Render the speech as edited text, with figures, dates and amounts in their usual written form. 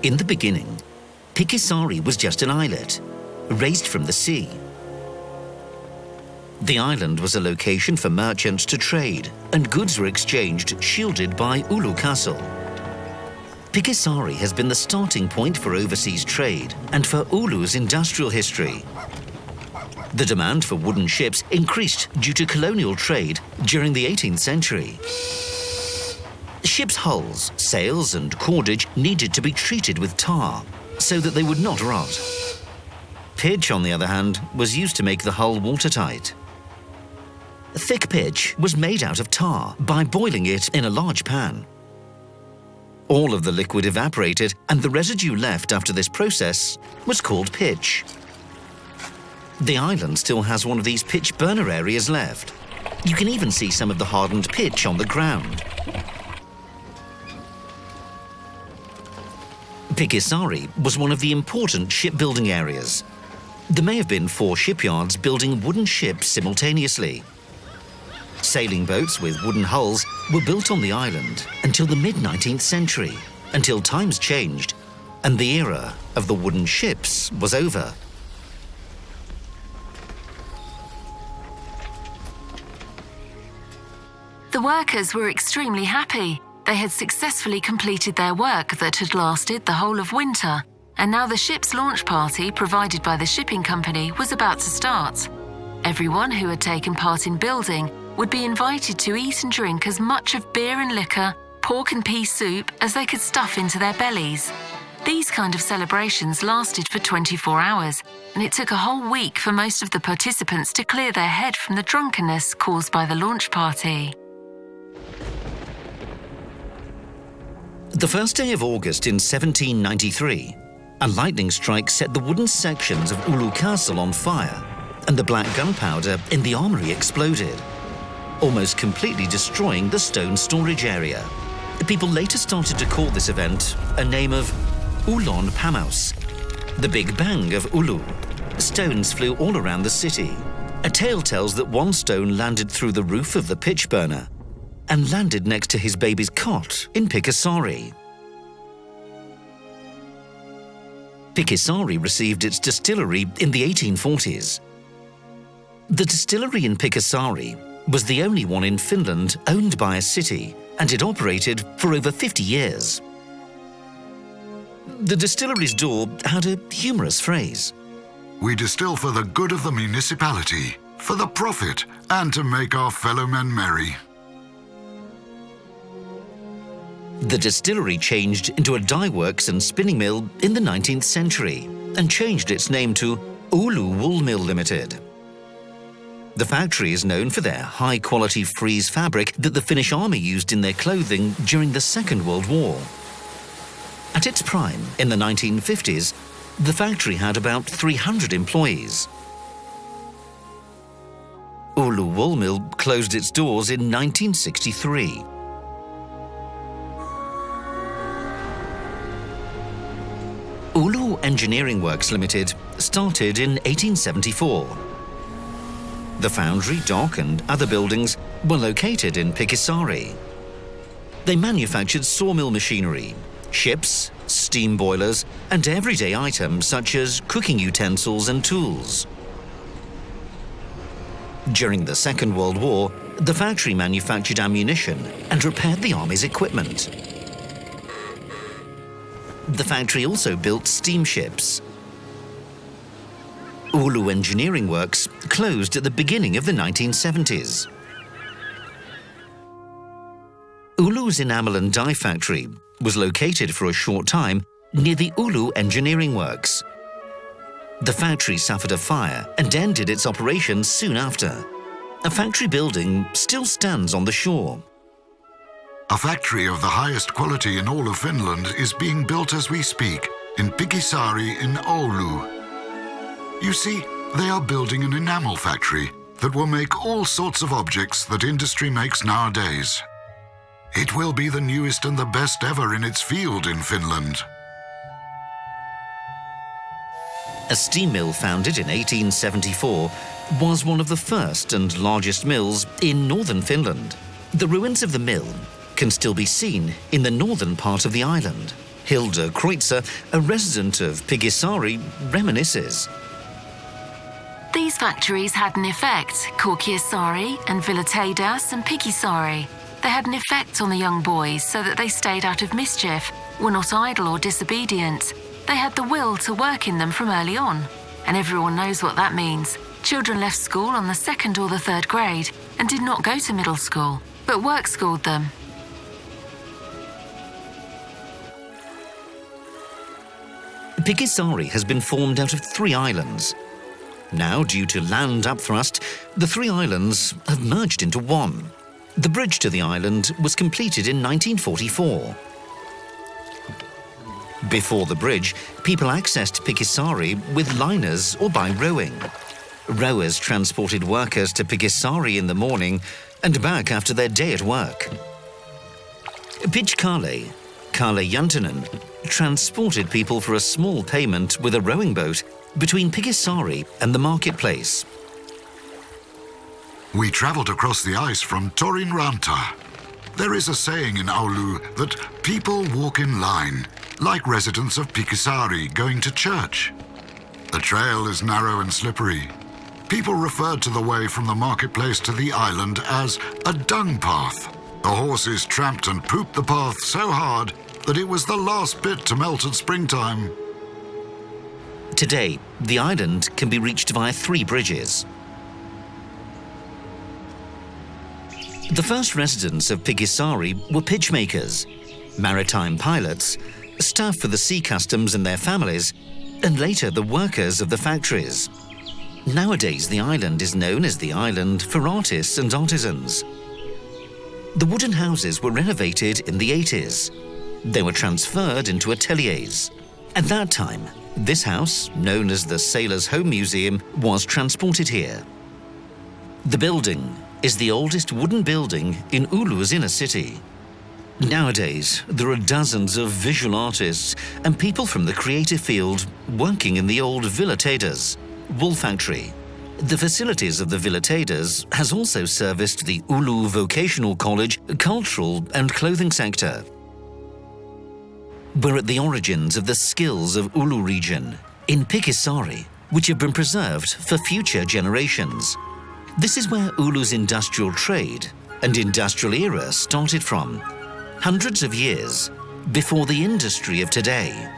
In the beginning, Pikisaari was just an islet, raised from the sea. The island was a location for merchants to trade, and goods were exchanged shielded by Oulu Castle. Pikisaari has been the starting point for overseas trade and for Oulu's industrial history. The demand for wooden ships increased due to colonial trade during the 18th century. Ships' hulls, sails and cordage needed to be treated with tar so that they would not rot. Pitch, on the other hand, was used to make the hull watertight. Thick pitch was made out of tar by boiling it in a large pan. All of the liquid evaporated, and the residue left after this process was called pitch. The island still has one of these pitch burner areas left. You can even see some of the hardened pitch on the ground. Pikisaari was one of the important shipbuilding areas. There may have been 4 shipyards building wooden ships simultaneously. Sailing boats with wooden hulls were built on the island until the mid-19th century, until times changed and the era of the wooden ships was over. The workers were extremely happy. They had successfully completed their work that had lasted the whole of winter, and now the ship's launch party provided by the shipping company was about to start. Everyone who had taken part in building would be invited to eat and drink as much of beer and liquor, pork and pea soup as they could stuff into their bellies. These kind of celebrations lasted for 24 hours, and it took a whole week for most of the participants to clear their head from the drunkenness caused by the launch party. The first day of August in 1793, a lightning strike set the wooden sections of Oulu Castle on fire, and the black gunpowder in the armory exploded, almost completely destroying the stone storage area. People later started to call this event a name of Ulon Pamaus, the Big Bang of Oulu. Stones flew all around the city. A tale tells that one stone landed through the roof of the pitch burner and landed next to his baby's cot in Pikisaari. Pikisaari received its distillery in the 1840s. The distillery in Pikisaari was the only one in Finland owned by a city, and it operated for over 50 years. The distillery's door had a humorous phrase. "We distill for the good of the municipality, for the profit, and to make our fellow men merry." The distillery changed into a dye works and spinning mill in the 19th century and changed its name to Oulu Wool Mill Limited. The factory is known for their high-quality frieze fabric that the Finnish army used in their clothing during the Second World War. At its prime, in the 1950s, the factory had about 300 employees. Oulu Wool Mill closed its doors in 1963. Oulu Engineering Works Limited started in 1874. The foundry, dock and other buildings were located in Pikisaari. They manufactured sawmill machinery, ships, steam boilers and everyday items such as cooking utensils and tools. During the Second World War, the factory manufactured ammunition and repaired the army's equipment. The factory also built steamships. Oulu Engineering Works closed at the beginning of the 1970s. Oulu's enamel and dye factory was located for a short time near the Oulu Engineering Works. The factory suffered a fire and ended its operations soon after. A factory building still stands on the shore. A factory of the highest quality in all of Finland is being built as we speak in Pikisaari in Oulu. You see, they are building an enamel factory that will make all sorts of objects that industry makes nowadays. It will be the newest and the best ever in its field in Finland. A steam mill founded in 1874 was one of the first and largest mills in northern Finland. The ruins of the mill can still be seen in the northern part of the island. Hilda Kreutzer, a resident of Pikisaari, reminisces. These factories had an effect, Pohjois-Pohjanmaan and Villateidas and Pikisaari. They had an effect on the young boys so that they stayed out of mischief, were not idle or disobedient. They had the will to work in them from early on. And everyone knows what that means. Children left school on the 2nd or the 3rd grade and did not go to middle school, but work schooled them. Pikisaari has been formed out of 3 islands. Now, due to land upthrust, the 3 islands have merged into one. The bridge to the island was completed in 1944. Before the bridge, people accessed Pikisaari with liners or by rowing. Rowers transported workers to Pikisaari in the morning and back after their day at work. Pikisaari, Kalle Jantunen, transported people for a small payment with a rowing boat between Pikisaari and the marketplace. We travelled across the ice from Torin Ranta. There is a saying in Oulu that people walk in line, like residents of Pikisaari going to church. The trail is narrow and slippery. People referred to the way from the marketplace to the island as a dung path. The horses tramped and pooped the path so hard that it was the last bit to melt at springtime. Today, the island can be reached via 3 bridges. The first residents of Pikisaari were pitch makers, maritime pilots, staff for the sea customs and their families, and later the workers of the factories. Nowadays, the island is known as the island for artists and artisans. The wooden houses were renovated in the 80s. They were transferred into ateliers. At that time, this house, known as the Sailors' Home Museum, was transported here. The building is the oldest wooden building in Oulu's inner city. Nowadays, there are dozens of visual artists and people from the creative field working in the old Villateidas wool factory. The facilities of the Villateidas has also serviced the Oulu Vocational College, cultural and clothing sector. We're at the origins of the skills of Oulu region in Pikisaari, which have been preserved for future generations. This is where Oulu's industrial trade and industrial era started from, hundreds of years before the industry of today.